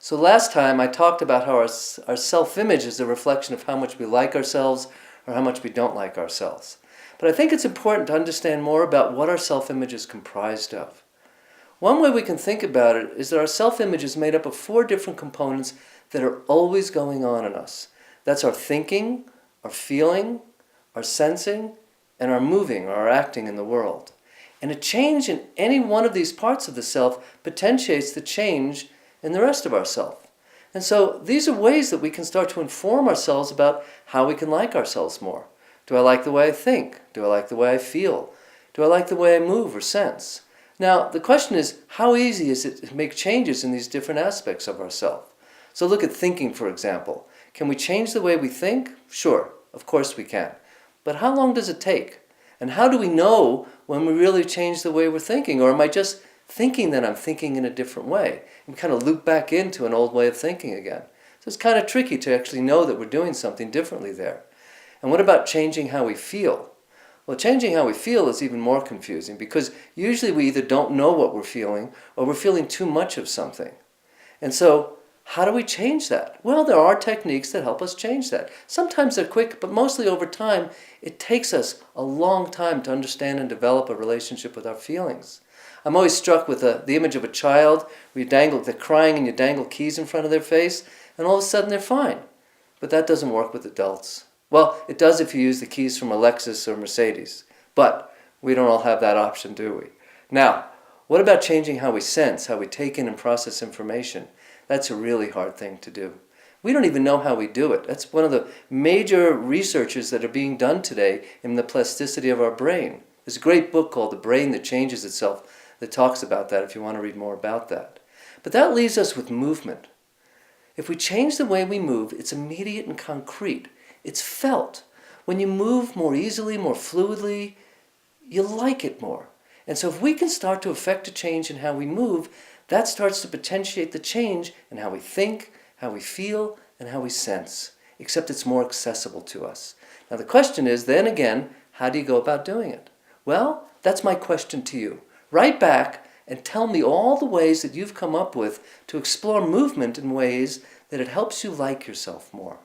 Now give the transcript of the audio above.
So last time I talked about how our self-image is a reflection of how much we like ourselves or how much we don't like ourselves. But I think it's important to understand more about what our self-image is comprised of. One way we can think about it is that our self-image is made up of 4 different components that are always going on in us. That's our thinking, our feeling, our sensing, and our moving or our acting in the world. And a change in any one of these parts of the self potentiates the change in the rest of ourself. And so these are ways that we can start to inform ourselves about how we can like ourselves more. Do I like the way I think? Do I like the way I feel? Do I like the way I move or sense? Now, the question is, how easy is it to make changes in these different aspects of ourselves? So look at thinking, for example. Can we change the way we think? Sure, of course we can. But how long does it take? And how do we know when we really change the way we're thinking? Or am I just thinking that I'm thinking in a different way and kind of loop back into an old way of thinking again? So it's kind of tricky to actually know that we're doing something differently there. And what about changing how we feel? Well, changing how we feel is even more confusing because usually we either don't know what we're feeling or we're feeling too much of something. And so how do we change that? Well, there are techniques that help us change that. Sometimes they're quick, but mostly over time, it takes us a long time to understand and develop a relationship with our feelings. I'm always struck with the image of a child where they're crying and you dangle keys in front of their face, and all of a sudden they're fine. But that doesn't work with adults. Well, it does if you use the keys from a Lexus or Mercedes. But we don't all have that option, do we? Now, what about changing how we sense, how we take in and process information? That's a really hard thing to do. We don't even know how we do it. That's one of the major researches that are being done today in the plasticity of our brain. There's a great book called The Brain That Changes Itself that talks about that if you want to read more about that. But that leaves us with movement. If we change the way we move, it's immediate and concrete. It's felt. When you move more easily, more fluidly, you like it more. And so if we can start to affect a change in how we move, that starts to potentiate the change in how we think, how we feel, and how we sense, except it's more accessible to us. Now the question is, then again, how do you go about doing it? Well, that's my question to you. Write back and tell me all the ways that you've come up with to explore movement in ways that it helps you like yourself more.